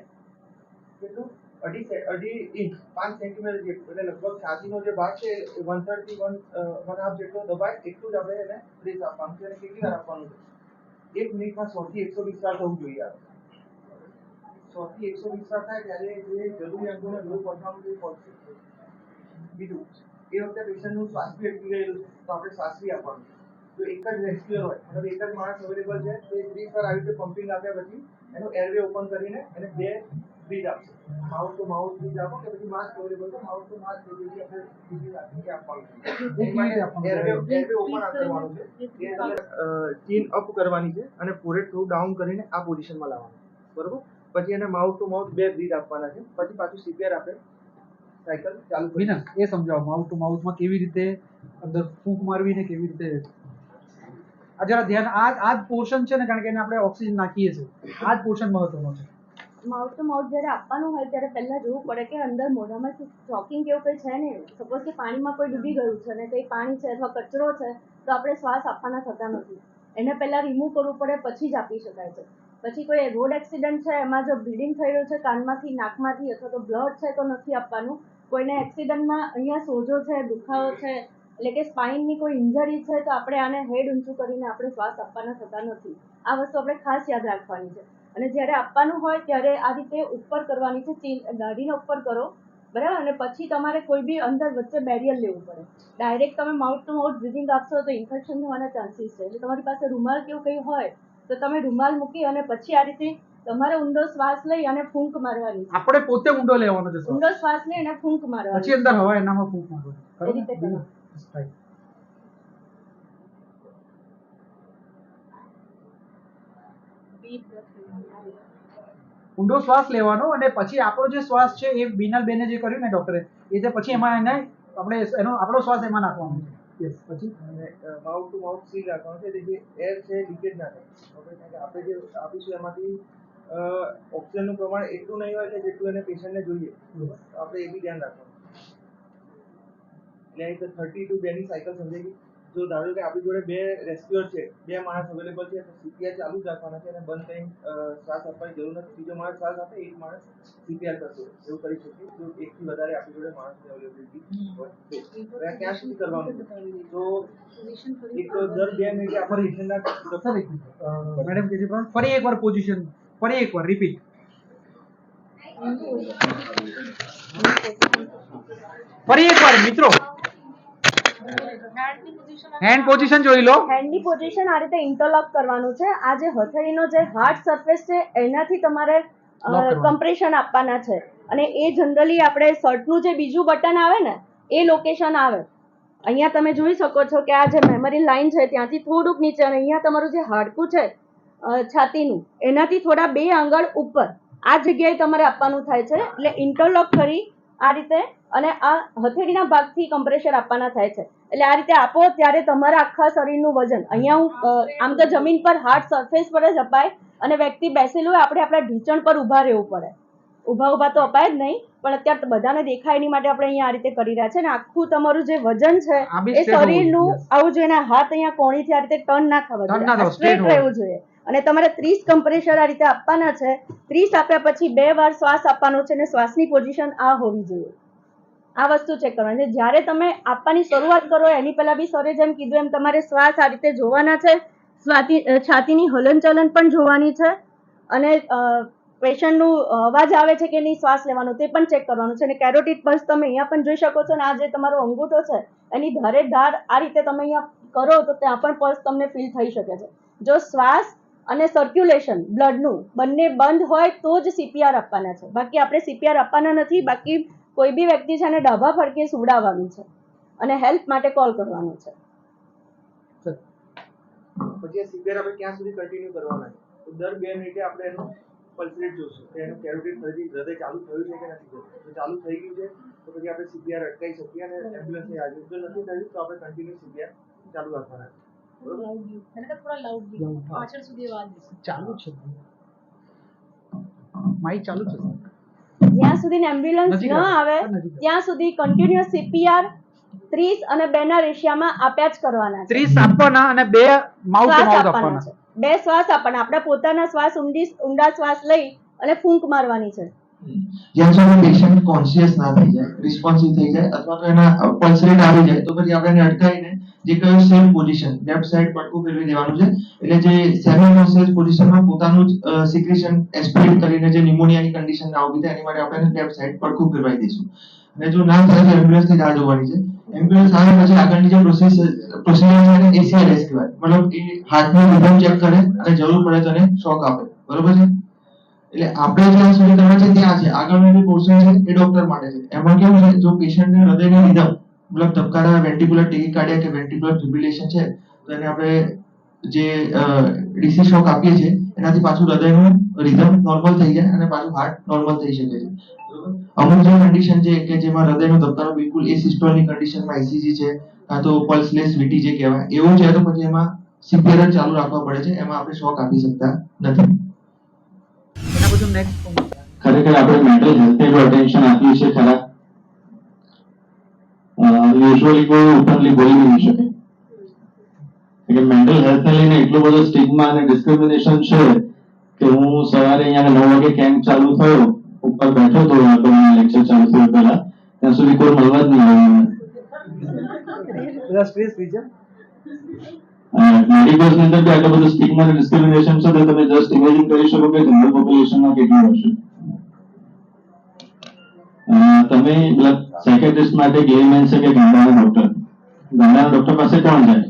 S3: કેટલું 2.5 ઇંચ 5 સેન્ટીમીટર જેટલું, એટલે લગભગ છાતીનો જે ભાગ છે 1/3 થી 1.5 જેટલો દબાય એટલું જ આપણે એને પ્રેસ આપવાનું છે. અને કેટલી વાર આપવાનું છે? 1 મિનિટમાં 100 થી 120 વાર થવું જોઈએ. 100 થી 120 વાર થાય ત્યારે જે જરૂરી અંગોને લોહી પહોંચવાનું છે પહોંચશે. બીજું, એ વખતે પેશન્ટનું શ્વાસ બી અટકી ગયેલું છે તો આપણે શ્વાસ બી આપવાનું છે. જો એક જ રેસ્ક્યુઅર હોય, મતલબ એક જ માણસ અવેલેબલ છે તો એ 30 વાર આવી રીતે પમ્પિંગ આપ્યા પછી એનું એરવે ઓપન કરીને એને 2 બ્રીથ આપશે. માઉથ ટુ માઉથ બ્રીથ આપો કે પછી માસ્ક અવેલેબલ છે, માઉથ ટુ માસ્ક બ્રીથ આપણે બીજી રાખીને આપવાનું છે. એરવે ઓપન કરવાનું છે, એ ચીન અપ કરવાની છે અને ફોrehead થોડું ડાઉન કરીને આ પોઝિશનમાં લાવવાનું, બરોબર. પછી એને માઉથ ટુ માઉથ 2 બ્રીથ આપવાના છે. પછી પાછું CPR આપણે સાયકલ ચાલુ કરી.
S4: વિનર એ સમજાવો માઉથ ટુ માઉથમાં કેવી રીતે અંદર ફૂંક મારવી ને કેવી રીતે આ જરા ધ્યાન આ જ પોર્શન છે ને, કારણ કે એને આપણે ઓક્સિજન નાખીએ છીએ, આ જ પોર્શન મહત્વનો છે.
S5: માઉથ ટુ માઉથ જ્યારે આપવાનું હોય ત્યારે પહેલા જોવું પડે કે અંદર મોઢામાં ચોકિંગ કેવું કંઈ છે ને. સપોઝ કે પાણીમાં કોઈ ડૂબી ગયું છે ને કંઈ પાણી છે અથવા કચરો છે તો આપણે શ્વાસ આપવાના થતા નથી. એને પહેલા રિમૂવ કરવું પડે પછી જ આપી શકાય છે. પછી કોઈ રોડ એક્સિડન્ટ છે, એમાં જો બ્લીડિંગ થઈ રહ્યું છે કાનમાંથી નાકમાંથી અથવા તો બ્લડ છે તો નથી આપવાનું. કોઈને એક્સિડન્ટમાં અહીંયા સોજો છે, દુખાવો છે, એટલે કે સ્પાઇનની કોઈ ઇન્જરી છે તો આપણે આને હેડ ઊંચું કરીને આપણે શ્વાસ આપવાના થતા નથી. આ વસ્તુ આપણે ખાસ યાદ રાખવાની છે. અને જ્યારે આપવાનું હોય ત્યારે આ રીતે ઉપર કરવાની છે, દાઢીને ઉપર કરો બરાબર, અને પછી તમારે કોઈ બી અંદર વચ્ચે બેરિયર લેવું પડે. ડાયરેક્ટ તમે માઉથ ટુ માઉથ બ્રીથિંગ આપશો તો ઇન્ફેક્શન થવાના ચાન્સીસ છે. એટલે તમારી પાસે રૂમાલ કેવું કંઈ હોય તો તમે રૂમાલ મૂકી અને પછી આ રીતે તમારે ઊંડો શ્વાસ લઈ અને ફૂંક મારવાની છે.
S4: આપણે પોતે ઊંડો લેવાનો છે શ્વાસ.
S5: ઊંડો શ્વાસ લઈ અને ફૂંક મારવાની
S4: પછી અંદર હવા એનામાં ફૂંક મારવાની.
S5: એ રીતે કરવાનું.
S4: Right. ઊંડો શ્વાસ લેવાનો અને પછી આપણો જે શ્વાસ છે એ બીનલ બેને જે કર્યું ને ડોક્ટરે એ રીતે પછી એમાં એને આપણે એનો આપણો શ્વાસ એમાં નાખવાનો છે. યસ, પછી
S3: માઉથ ટુ માઉથ સીલ રાખવાનું છે એટલે જે એર છે લીકેજ ના થાય. ઓકે, કારણ કે આપણે જે આપીશું એમાંથી ઓક્સિજનનું પ્રમાણ એટલું નહીં હોય કે જેટલું એને પેશન્ટને જોઈએ. આપણે એ બી ધ્યાન રાખવાનું. એટલે અહીં 30 to 2 ની સાયકલ સમજાય ગઈ. જો ધારો કે આપણી જોડે 2 રેસ્ક્યુઅર છે, 2 માણસ અવેલેબલ છે, તો સીપીઆર ચાલુ જ રાખવાના છે અને બંધ કરીને શ્વાસ આપવાની જરૂર નથી. ત્રીજો માણસ શ્વાસ આપે, એક માણસ સીપીઆર કરશે. એવું કરી શકીએ જો એકથી વધારે આપણી જોડે માણસની અવેલેબિલિટી હોય તો. હવે ક્યાં સુધી કરવાનું છે? તો એક દર 2 મિનિટે આપણે પેશન્ટના
S4: મેડમ કે છે પણ ફરી એકવાર પોઝિશન, ફરી એકવાર રિપીટ. ફરી એકવાર મિત્રો હેન્ડ પોઝિશન જોઈ લો.
S5: હેન્ડની પોઝિશન આ રીતે ઇન્ટરલોક કરવાનું છે. આ જે હથેળીનો જે હાર્ડ સરફેસ છે એનાથી તમારે કમ્પ્રેશન આપવાના છે. અને એ જનરલી આપણે શર્ટનું જે બીજું બટન આવે ને એ લોકેશન આવે. અહીંયા તમે જોઈ શકો છો કે આ જે મેમરી લાઇન છે ત્યાંથી થોડુંક નીચે અને અહીંયા તમારું જે હાડકું છે છાતીનું એનાથી થોડા 2 આંગળ ઉપર આ જગ્યાએ તમારે આપવાનું થાય છે. એટલે ઇન્ટરલોક કરી આ રીતે અને આ હથેળીના ભાગથી કમ્પ્રેશર આપવાના થાય છે. એટલે આ રીતે આપો ત્યારે તમારા આખા શરીરનું વજન અહીંયા હું આમ તો જમીન પર હાર્ડ સરફેસ પર જ અપાય અને વ્યક્તિ બેસેલું હોય આપણે આપણા ઢીંચણ પર ઊભા રહેવું પડે. ઊભા તો અપાય જ નહીં, પણ અત્યારે બધાને દેખાય એની માટે આપણે અહીંયા આ રીતે કરી રહ્યા છે. અને આખું તમારું જે વજન છે એ શરીરનું આવું જોઈએ. હાથ અહીંયા કોણીથી આ રીતે ટર્ન ના થવા જોઈએ, સ્ટ્રેટ રહેવું જોઈએ. અને તમારે 30 કમ્પ્રેશર આ રીતે આપવાના છે. 30 આપ્યા પછી 2 વાર શ્વાસ આપવાનો છે અને શ્વાસની પોઝિશન આ હોવી જોઈએ. આ વસ્તુ ચેક કરવાની છે. જ્યારે તમે આપવાની શરૂઆત કરો એની પહેલા બી સરે જેમ કીધું એમ તમારે શ્વાસ આ રીતે જોવાના છે. છાતીની હલનચલન પણ જોવાની છે અને પેશન્ટનું અવાજ આવે છે કે નહીં શ્વાસ લેવાનો તે પણ ચેક કરવાનું છે. અને કેરોટિડ પલ્સ તમે અહીંયા પણ જોઈ શકો છો. અને આ જે તમારો અંગૂઠો છે એની ધારે ધાર આ રીતે તમે અહીંયા કરો તો ત્યાં પણ પલ્સ તમને ફીલ થઈ શકે છે. જો શ્વાસ અને સર્ક્યુલેશન બ્લડનું બંને બંધ હોય તો જ સીપીઆર આપવાના છે. બાકી આપણે સીપીઆર આપવાના નથી. બાકી કોઈ બી વ્યક્તિ છે એને ડાબા ફડકે સુવડાવવાનું છે અને હેલ્પ માટે કોલ કરવાનો છે.
S3: પછી સીપીઆર આપણે ક્યાં સુધી કન્ટિન્યુ કરવાના છે? તો દર 2 મિનિટે આપણે એનું પલ્સ રેટ જોશું કે એનું કેરોટિડ ફરીથી હૃદય ચાલુ થયું છે કે નથી થયું. જો ચાલુ થઈ ગયું છે તો પછી આપણે સીપીઆર અટકાવી શકીએ અને એમ્બ્યુલન્સની હાજરી. જો નથી થયું તો આપણે કન્ટિન્યુ સીપીઆર ચાલુ રાખવાના છે.
S4: ચાલુ છે માઇક ચાલુ છે.
S5: જ્યાં સુધી એમ્બ્યુલન્સ ન આવે ત્યાં સુધી કન્ટિન્યુઅસ સીપીઆર 30 અને 2 ના રેશિયામાં આપ્યા જ કરવાના છે.
S4: 30 આપવાના અને 2 માઉથ ટુ માઉથ આપવાના
S5: છે. 2 શ્વાસ આપવાના. આપણે પોતાના શ્વાસ ઊંડા શ્વાસ લઈ અને ફૂંક મારવાની છે.
S3: જ્યાં સુધી પેશન્ટ કોન્શિયસ ના થઈ જાય, રિસ્પોન્સિવ થઈ જાય અથવા તો એના પલ્સ રેટ આવી જાય તો પછી આપણે એને અટકાવીને જે કહ્યું સેમ પોઝિશન લેફ્ટ સાઈડ પડકું ફેરવી દેવાનું છે. એટલે જે સેમી કોન્શિયસ પોઝિશનમાં પોતાનું જ સિક્રેશન એસ્પિરેટ કરીને જે ન્યુમોનિયાની કન્ડિશન ના ઉભી થાય એની માટે આપણે લેફ્ટ સાઈડ પડકું ફેરવાઈ દઈશું. અને જો ના થાય તો એમ્બ્યુલન્સની રાહ જોવાની છે. એમ્બ્યુલન્સ આવે પછી આગળની જે પ્રોસિજર છે એને એસીઆરએસ કહેવાય. મતલબ એ હાર્ટનું રિધમ ચેક કરે અને જરૂર પડે તો એને શોક આપે. બરોબર છે? એટલે આપણે જ્યાં સુધી કરવા છે ત્યાં છે. આગળનું જે પોર્શન છે એ ડોક્ટર માટે છે. એમાં કેવું છે જો પેશન્ટને હૃદયની રિધમ મતલબ ધબકારા વેન્ટ્રિક્યુલર ટેકીકાર્ડિયા કે વેન્ટ્રિક્યુલર ફિબ્રિલેશન છે તો એને આપણે જે ડીસી શોક આપીએ છીએ એનાથી પાછું હૃદયનું રિધમ નોર્મલ થઈ જાય અને પાછું હાર્ટ નોર્મલ થઈ શકે છે. બરોબર? અમુક જે કન્ડિશન છે કે જેમાં હૃદયનો ધબકારો બિલકુલ એસિસ્ટોલની કન્ડિશનમાં આઈસીજી છે કાં તો પલ્સલેસ વીટી જે કહેવાય એવું છે તો પછી એમાં સીપીઆર જ ચાલુ રાખવા પડે છે. એમાં આપણે શોક આપી શકતા નથી.
S6: ખરેખર આપણે મેન્ટલ હેલ્થને જો અટેન્શન આપીએ છીએ ખરા યુઝ્યુઅલી કોઈ ઓપનલી બોલી નહીં શકે કે મેન્ટલ હેલ્થને લઈને એટલો બધો સ્ટિગ્મા અને ડિસ્ક્રિમિનેશન છે કે હું સવારે અહીંયા 9 વાગે કેમ્પ ચાલુ થયો ઉપર બેઠો તો લેક્ચર ચાલુ થયો પહેલા ત્યાં સુધી કોઈ મળવા જ નહીં આવ્યું. મેડિકલ્સની અંદર બી આટલું બધું સ્ટિગ્મા અને ડિસ્ક્રિમિનેશન છે તો તમે જસ્ટ ઇમેજિન કરી શકો કે જનરલ પોપ્યુલેશનમાં કેટલું હશે. તમે સાયકેટ્રિસ્ટ માટે લેમેન છે કે ગામડાના ડોક્ટર પાસે કોણ જાય?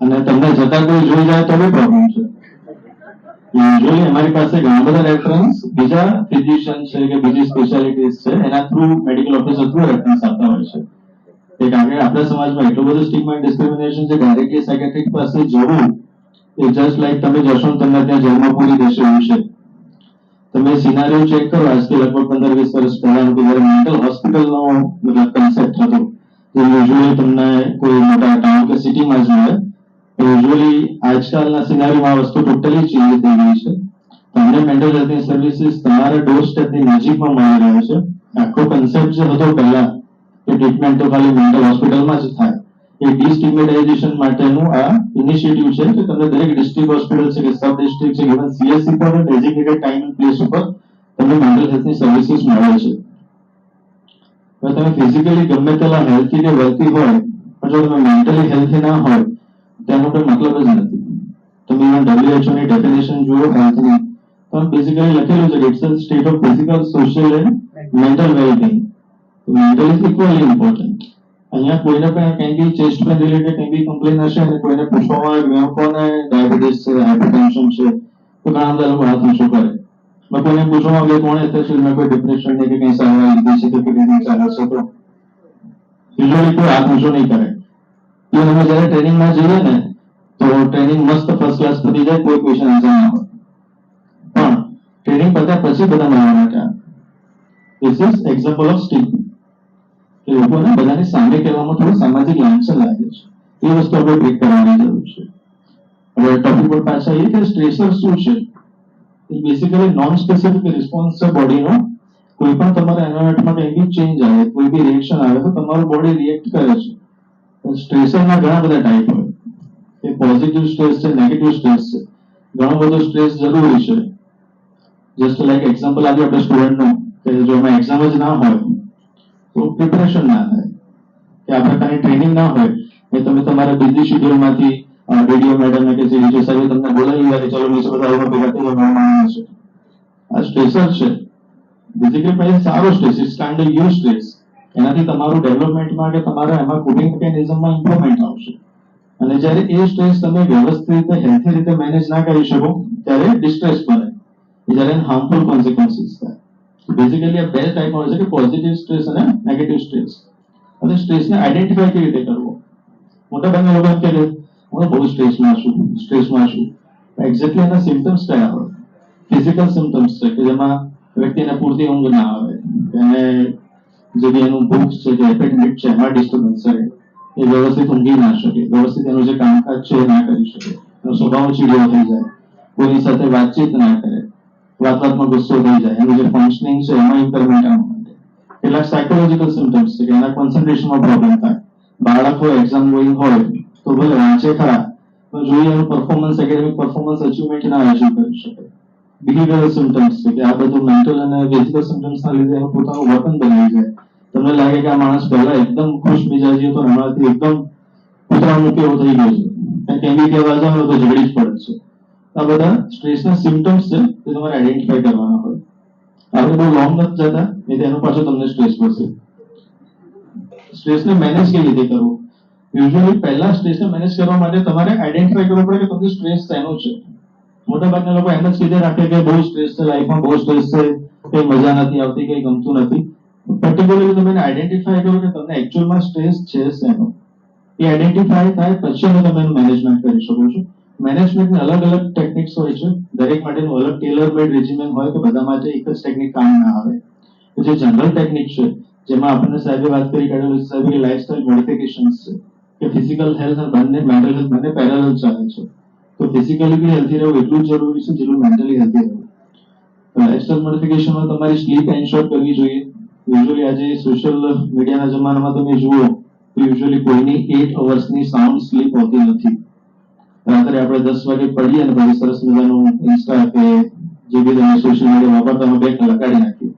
S6: અને તમને જતા કોઈ જોઈ જાય તો બી પ્રોબ્લેમ છે. યુઝ્યુઅલી અમારી પાસે ઘણા બધા રેફરન્સ બીજા ફિઝિશિયન છે કે બીજી સ્પેશિયાલિટીઝ છે એના through medical officer through reference આપતા હોય છે. કે કારણ કે આપણા સમાજમાં એટલું બધું સ્ટિગ્મા એન્ડ ડિસ્ક્રિમિનેશન છે, ડાયરેક્ટલી સાયકેટ્રિક પાસે જવું એ જસ્ટ લાઈક તમે જશો ને તમને ત્યાં જેલમાં પૂરી દેશે એવું છે. તમે સિનારીઓ ચેક કરો આજથી લગભગ 15-20 વર્ષ પહેલાનું કે જ્યારે મેન્ટલ હોસ્પિટલનો મતલબ કન્સેપ્ટ હતો, જે યુઝ્યુઅલી તમને કોઈ મોટા ટાઉન કે સિટીમાં જ મળે. યુઝ્યુઅલી આજકાલના સિનારીઓમાં આ વસ્તુ ટોટલી ચેન્જ થઈ ગઈ છે. તમને મેન્ટલ હેલ્થની સર્વિસીસ તમારા ડોર સ્ટેપની નજીકમાં મળી રહ્યો છે. આખો કન્સેપ્ટ જે હતો પહેલા કે ટ્રીટમેન્ટ તો ખાલી મેન્ટલ હોસ્પિટલમાં જ થાય, એ ડિસ્ટિગ્મેટાઇઝેશન માટેનું આ ઇનિશિયેટિવ છે કે તમને દરેક ડિસ્ટ્રિક્ટ હોસ્પિટલ છે કે સબ ડિસ્ટ્રિક્ટ છે ઇવન સીએચસી પર ડેઝિગ્નેટેડ ટાઈમ એન્ડ પ્લેસ ઉપર તમને મેન્ટલ હેલ્થની સર્વિસીસ મળે છે. હવે તમે ફિઝિકલી ગમે તેટલા હેલ્થી કે વેલ્થી હોય પણ જો તમે મેન્ટલી હેલ્થી ના હોય તેનો કોઈ મતલબ જ નથી. તમે ઇવન WHO ની ડેફિનેશન જુઓ હેલ્થની તો બેઝિકલી લખેલું છે કે it's a state of physical, social and mental wellbeing. Mental is equally important. અહીંયા કોઈને પણ કંઈ બી ચેસ્ટ પેન રિલેટેડ કંઈ બી કમ્પ્લેન હશે અને કોઈને પૂછવામાં આવે કે કોને ડાયાબિટીસ છે, હાઇપરટેન્શન છે, તો ઘણા બધા લોકો હાથ ઊંચો કરે. કોઈને પૂછવામાં આવે કોણે અત્યાર મેં કોઈ ડિપ્રેશન ને કે કંઈ સારવાર લીધી છે કે ટ્રીટમેન્ટ ચાલે છે, તો યુઝ્યુઅલી કોઈ હાથ ઊંચો નહીં કરે. એ અમે જ્યારે ટ્રેનિંગમાં જઈએ ને તો ટ્રેનિંગ મસ્ત ફર્સ્ટ ક્લાસ પતી જાય, કોઈ ક્વેશ્ચન આન્સર ના હોય. પણ ટ્રેનિંગ પત્યા પછી બધા મળવા માટે આવે. This is example of stigma. કે લોકોને બધાની સામે કહેવામાં થોડું સામાજિક લાંછન લાગે છે. એ વસ્તુ આપણે બ્રેક કરવાની જરૂર છે. હવે ટોપિક પર પાછા એ કે સ્ટ્રેસર શું છે? એ બેસિકલી નોન સ્પેસિફિક રિસ્પોન્સ છે બોડીનો. કોઈ પણ તમારા એન્વાયરમેન્ટમાં કંઈ બી ચેન્જ આવે, કોઈ બી રિએક્શન આવે તો તમારું બોડી રિએક્ટ કરે છે. સ્ટ્રેસરના ઘણા બધા ટાઈપ હોય. એ પોઝિટિવ સ્ટ્રેસ છે, નેગેટિવ સ્ટ્રેસ છે. ઘણો બધો સ્ટ્રેસ જરૂરી છે. જસ્ટ લાઈક એક્ઝામ્પલ આપીએ આપણે સ્ટુડન્ટનું કે જો એમાં એક્ઝામ જ ના હોય તો પ્રિપરેશન ના થાય, કે આ પ્રકારની ટ્રેનિંગ ના હોય એ તમે તમારા બિઝી શેડ્યુલમાંથી રેડિયો મેડમ કે સીડીઓ સાહેબ તમને બોલાવી કે ચલો નીચે બધા લોકો ભેગા થઈ જવા માંગે છે. આ સ્ટ્રેસર છે. બેઝિકલી પછી સારો stress, it's kind of eustress. એનાથી તમારું ડેવલપમેન્ટમાં કે તમારા એમાં કોપિંગ મિકેનિઝમમાં ઇમ્પ્રુવમેન્ટ આવશે. અને જ્યારે એ સ્ટ્રેસ તમે વ્યવસ્થિત રીતે હેલ્થી રીતે મેનેજ ના કરી શકો ત્યારે ડિસ્ટ્રેસ બને, જ્યારે હાર્મફુલ કોન્સિક્વન્સીસ થાય. બેઝિકલી આ બે ટાઈપમાં હોય છે કે પોઝિટિવ સ્ટ્રેસ અને નેગેટિવ સ્ટ્રેસ. અને સ્ટ્રેસને આઈડેન્ટિફાઈ કેવી રીતે કરવો? મોટાભાગના લોકો એમ કહે કે હું બહુ સ્ટ્રેસમાં છું. એક્ઝેક્ટલી એના સિમ્પટમ્સ કયા હોય? ફિઝિકલ સિમ્પટમ્સ છે કે જેમાં વ્યક્તિને પૂરતી ઊંઘ ના આવે, એને જે બી એનું ભૂખ છે કે એપેટાઇટ છે એમાં ડિસ્ટર્બન્સ રહે, એ વ્યવસ્થિત ઊંઘી ના શકે, વ્યવસ્થિત એનું જે કામકાજ છે એ ના કરી શકે, એનો સ્વભાવ ચીડિયો થઈ જાય, કોઈની સાથે વાતચીત ના કરે, વાતમાં ગુસ્સો થઈ જાય, એનું જે ફંક્શનિંગ છે એમાં ઇમ્પેરમેન્ટ આવે. કેટલાક સાયકોલોજીકલ સિમ્પટમ્સ છે કે એના કોન્સન્ટ્રેશનમાં પ્રોબ્લેમ થાય. બાળક હોય, એક્ઝામ ગોઈંગ હોય તો ભલે વાંચે ખરા પણ જોઈએ એનું પરફોર્મન્સ, એકેડેમિક પરફોર્મન્સ અચીવમેન્ટ ના અચીવ કરી શકે. બિહેવિયરલ સિમ્પટમ્સ છે કે આ બધું મેન્ટલ અને ફિઝિકલ સિમ્પટમ્સના લીધે એનું પોતાનું વર્તન બદલાઈ જાય. તમને લાગે કે આ માણસ પહેલા એકદમ ખુશ મિજાજી હતો, હમણાંથી એકદમ કૂતરા મૂકે એવો થઈ ગયો છે, કંઈ બી કહેવા જાવ તો ઝઘડી જ પડે છે. આ બધા સ્ટ્રેસના સિમ્પટમ્સ છે જે તમારે આઈડેન્ટિફાઈ કરવાના હોય. આપણે બહુ લોંગ નથી જતા એટલે એનું પાછું તમને સ્ટ્રેસ પડશે. સ્ટ્રેસને મેનેજ કેવી રીતે કરવું? યુઝ્યુઅલી પહેલા સ્ટ્રેસને મેનેજ કરવા માટે તમારે આઈડેન્ટિફાઈ કરવું પડે કે તમને સ્ટ્રેસ શેનો છે. મોટાભાગના લોકો એમ જ સીધે રાખે કે બહુ સ્ટ્રેસ છે, લાઈફમાં બહુ સ્ટ્રેસ છે, કંઈ મજા નથી આવતી, કંઈ ગમતું નથી. પર્ટિક્યુલરલી તમે આઈડેન્ટિફાઈ કરો કે તમને એકચ્યુઅલમાં સ્ટ્રેસ છે શેનો. એ આઈડેન્ટિફાઈ થાય પછી તમે એનું મેનેજમેન્ટ કરી શકો છો. મેનેજમેન્ટની અલગ અલગ ટેકનિક્સ હોય છે, દરેક માટેનું અલગ ટેલર મેડ રેજિમેન હોય કે બધા માટે એક જ ટેકનિક કામ ના આવે. જે જનરલ ટેકનિક છે જેમાં આપણને સાહેબે વાત કરી કાઢેલું સાહેબે લાઇફસ્ટાઇલ મોડિફિકેશન્સ છે કે ફિઝિકલ હેલ્થ અને બંને મેન્ટલ હેલ્થ બંને પેરેલલ ચાલે છે. તો ફિઝિકલી બી હેલ્થી રહેવું એટલું જ જરૂરી છે જેટલું મેન્ટલી હેલ્થી રહેવું. લાઇફસ્ટાઇલ મોડિફિકેશનમાં તમારી સ્લીપ એન્શ્યોર કરવી જોઈએ. યુઝ્યુઅલી આજે સોશિયલ મીડિયાના જમાનામાં તમે જુઓ તો યુઝ્યુઅલી કોઈની 8 અવર્સની સાઉન્ડ સ્લીપ હોતી નથી. રાત્રે આપણે 10 વાગે પડીએ અને પછી સરસ મજાનું ઇન્સ્ટા કે જે બી તમે સોશિયલ મીડિયા વાપરતા 2 કલાક કાઢી નાખીએ.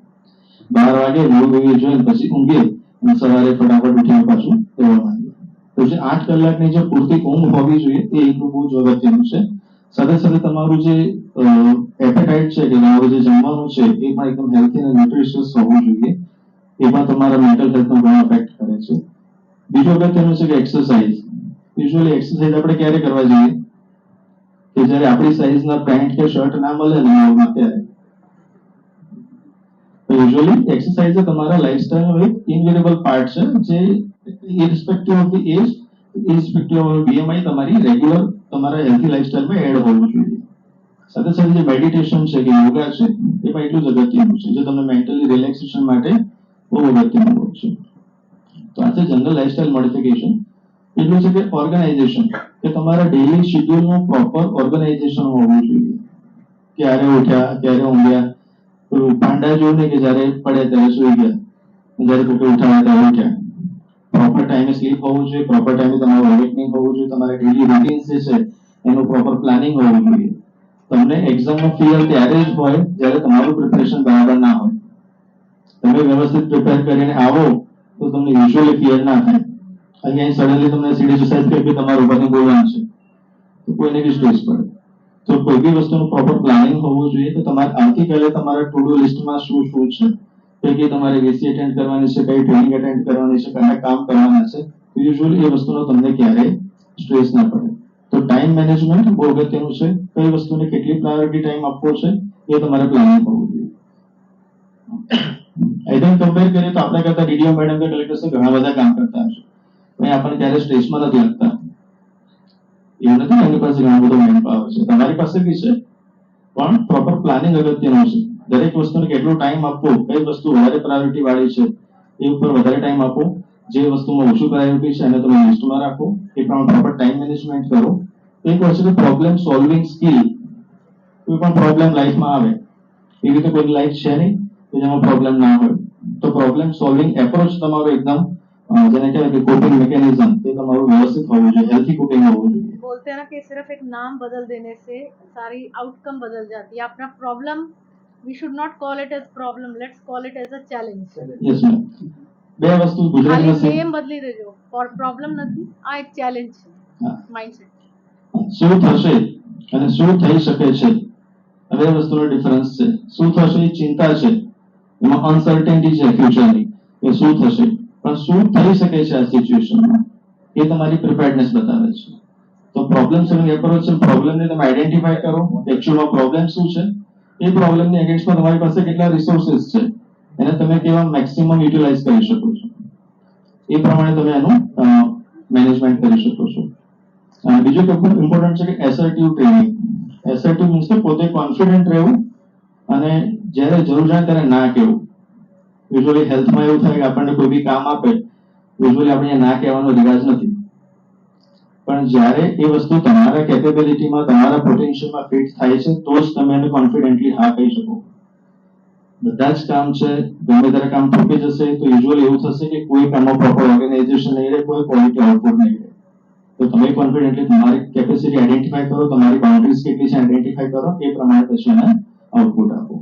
S6: 12 વાગે મૂવી જોઈને પછી ઊંઘીએ અને સવારે ફટાફટ ઉઠીને પાછું રહેવા માંડીએ. તો જે 8 કલાકની જે પૂરતી ઊંઘ હોવી જોઈએ એ એટલું બહુ જ અગત્યનું છે. સાથે સાથે તમારું જે એપેટાઇટ છે કે તમારું જે જમવાનું છે એ પણ એકદમ હેલ્ધી અને ન્યુટ્રિશિયસ હોવું જોઈએ. એ પણ તમારા મેન્ટલ હેલ્થનો ઘણો અફેક્ટ કરે છે. બીજું અગત્યનું છે કે એક્સરસાઇઝ. યુઝ્યુઅલી એક્સરસાઇઝ આપણે ક્યારે કરવા જોઈએ કે જ્યારે આપણી સાઇઝના પેન્ટ કે શર્ટ ના મળે ને એમાં ત્યારે. યુઝ્યુઅલી એક્સરસાઇઝ એ તમારા લાઇફસ્ટાઇલનો એક ઇનવેરિયેબલ પાર્ટ છે જે irrespective of the age, irrespective of BMI તમારી રેગ્યુલર તમારા હેલ્ધી લાઇફસ્ટાઇલમાં એડ હોવું જોઈએ. સાથે સાથે જે મેડિટેશન છે કે યોગા છે એ પણ એટલું જ અગત્યનું છે જે તમને મેન્ટલી રિલેક્સેશન માટે બહુ અગત્યનું હોય છે. તો આ છે જનરલ લાઇફસ્ટાઇલ મોડિફિકેશન. એટલું છે કે ઓર્ગેનાઇઝેશન, કે તમારા ડેઇલી શેડ્યુલનું પ્રોપર ઓર્ગેનાઇઝેશન હોવું જોઈએ. ક્યારે ઉઠ્યા, ક્યારે ઊંઘ્યા, પેલું પાંડા જેવું નહીં કે જ્યારે પડે ત્યારે સુઈ ગયા, જ્યારે પોતે ઉઠાડ્યા ત્યારે ઉઠ્યા. પ્રોપર ટાઈમે સ્લીપ હોવું જોઈએ, પ્રોપર ટાઈમે તમારું અવેકનિંગ હોવું જોઈએ, તમારા ડેઇલી રૂટીન્સ જે છે એનું પ્રોપર પ્લાનિંગ હોવું જોઈએ. તમને એક્ઝામનો ફિયર ત્યારે જ હોય જ્યારે તમારું પ્રિપરેશન બરાબર ના હોય. તમે વ્યવસ્થિત પ્રિપેર કરીને આવો તો તમને યુઝ્યુઅલી ફિયર ના થાય. અહીંયા સડનલી તમને સીડી સુસાઇડ કરી કે તમારા ઉપરથી બોલવાનું છે તો કોઈને બી સ્ટ્રેસ પડે. તો કોઈ બી વસ્તુનું પ્રોપર પ્લાનિંગ હોવું જોઈએ કે તમારે આવતીકાલે તમારા ટુ ડુ લિસ્ટમાં શું શું છે, કઈ તમારે વીસી અટેન્ડ કરવાની છે, કઈ ટ્રેનિંગ અટેન્ડ કરવાની છે, કયા કામ કરવાના છે. તો યુઝ્યુઅલી એ વસ્તુનો તમને ક્યારેય સ્ટ્રેસ ના પડે. તો ટાઈમ મેનેજમેન્ટ બહુ અગત્યનું છે. કઈ વસ્તુને કેટલી પ્રાયોરિટી ટાઈમ આપવો છે એ તમારે પ્લાનિંગ હોવું જોઈએ. આઈ થિંક કમ્પેર કરીએ તો આપણા કરતા ડીડીઓ મેડમ કે કલેક્ટર ઘણા બધા કામ કરતા હશે. પણ આપણને ક્યારે સ્ટ્રેસમાં નથી લાગતા. એવું નથી એમની પાસે ઘણો બધો મેન પાવર છે, તમારી પાસે બી છે, પણ પ્રોપર પ્લાનિંગ અગત્યનું છે. દરેક વસ્તુને કેટલો ટાઈમ આપવો, કઈ વસ્તુ વધારે પ્રાયોરિટી વાળી છે એ ઉપર વધારે ટાઈમ આપો, જે વસ્તુમાં ઓછું પ્રાયોરિટી છે એને તમે લિસ્ટમાં રાખો, એ પ્રમાણે પ્રોપર ટાઈમ મેનેજમેન્ટ કરો. એક વસ્તુ છે પ્રોબ્લેમ સોલ્વિંગ સ્કિલ. કોઈ પણ પ્રોબ્લેમ લાઈફમાં આવે, એવી રીતે કોઈ લાઈફ છે નહીં કે જેમાં પ્રોબ્લેમ ના હોય. તો પ્રોબ્લેમ સોલ્વિંગ એપ્રોચ તમારો એકદમ જેને કહેવાય કે कोपिंग मैकेनिज्म ये તમારું વ્યવસ્થિત હોવું જોઈએ, હેલ્થી કોપિંગ હોવું જોઈએ.
S1: बोलते हैं ना कि सिर्फ एक नाम बदल देने से सारी आउटकम बदल जाती है. अपना problem we should not call it as problem, let's call it as a challenge.
S6: Yes ma'am. બે વસ્તુ
S1: ખાલી
S6: ગુજરાતીમાં
S1: નેમ બદલી દેજો, ફોર પ્રોબ્લેમ નથી, આ એક ચેલેન્જ છે.
S6: હા.
S1: માઇન્ડસેટ.
S6: શું થશે અને શું થઈ શકે છે, હવે એ વસ્તુનો ડિફરન્સ છે. શું થશે એ ચિંતા છે, એમાં અનસર્ટેનિટી છે ફ્યુચરની કે શું થશે, પણ શું થઈ શકે છે આ સિચ્યુએશનમાં એ તમારી પ્રિપેર્ડનેસ બતાવે છે. તો પ્રોબ્લેમ સોલ્વિંગ એપ્રોચ છે, પ્રોબ્લેમને તમે આઈડેન્ટિફાઈ કરો, એકચ્યુઅલમાં પ્રોબ્લેમ શું છે, એ પ્રોબ્લેમની અગેન્સ્ટમાં તમારી પાસે કેટલા રિસોર્સિસ છે, એને તમે કેવા મેક્સિમમ યુટિલાઇઝ કરી શકો છો, એ પ્રમાણે તમે એનું મેનેજમેન્ટ કરી શકો છો. અને બીજું કે ખૂબ ઇમ્પોર્ટન્ટ છે કે એસર્ટિવ ટ્રેનિંગ. એસર્ટિવ મીન્સ કે પોતે કોન્ફિડન્ટ રહેવું અને જ્યારે જરૂર જાય ત્યારે ના કહેવું. યુઝ્યુઅલી હેલ્થમાં એવું થાય કે આપણને કોઈ બી કામ આપે, યુઝ્યુઅલી આપણે ના કહેવાનો રિવાજ નથી. પણ જ્યારે એ વસ્તુ તમારા કેપેબિલિટીમાં, તમારા પોટેન્શિયલમાં ફિટ થાય છે તો જ તમે એને કોન્ફિડન્ટલી હા કહી શકો. બધા જ કામ છે, ગમે ત્યારે કામ થૂકી જશે તો યુઝ્યુઅલી એવું થશે કે કોઈ કામમાં પ્રોપર ઓર્ગેનાઇઝેશન નહીં રહે, કોઈ ક્વોલિટી આઉટપુટ નહીં રહે. તો તમે કોન્ફિડન્ટલી તમારી કેપેસિટી આઈડેન્ટિફાઈ કરો, તમારી બાઉન્ડ્રીઝ કેટલી છે આઈડેન્ટિફાઈ કરો, એ પ્રમાણે પછી એને આઉટપુટ આપો.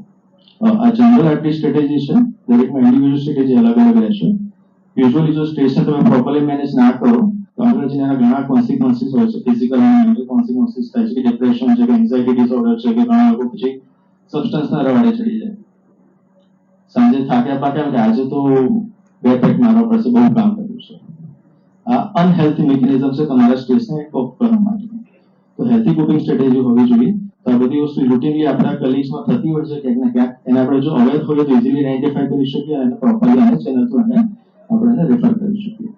S6: આ જનરલ આપણી સ્ટ્રેટેજી છે, દરેકમાં ઇન્ડિવિડ્યુઅલ સ્ટ્રેટેજી અલગ અલગ રહેશે. યુઝ્યુઅલી જો સ્ટ્રેસને તમે પ્રોપરલી મેનેજ ના કરો તો આગળ જઈને એના ઘણા કોન્સિક્વન્સીસ હોય છે, ફિઝિકલ અને મેન્ટલ કોન્સિક્વન્સીસ થાય છે, કે ડિપ્રેશન છે, કે એન્ઝાઇટી ડિસઓર્ડર છે, કે ઘણા લોકો પછી સબસ્ટન્સના રવાડે ચડી જાય. સાંજે થાક્યા પાક્યા કે આજે તો બે પેક મારવા પડશે, બહુ કામ કર્યું છે. આ અનહેલ્થી મિકેનિઝમ છે તમારા સ્ટ્રેસને કોપ કરવા માટે. તો હેલ્થી કોપિંગ સ્ટ્રેટેજી હોવી જોઈએ. તો આ બધી વસ્તુ રૂટીનલી આપણા કલીગ્સમાં થતી હોય છે ક્યાંક ને ક્યાંક, એને આપણે જો અવેર હોઈએ તો ઇઝીલી આઈડેન્ટિફાઈ કરી શકીએ અને પ્રોપરલી આને ચેનલ થ્રુ એને આપણે એને રેફર કરી શકીએ.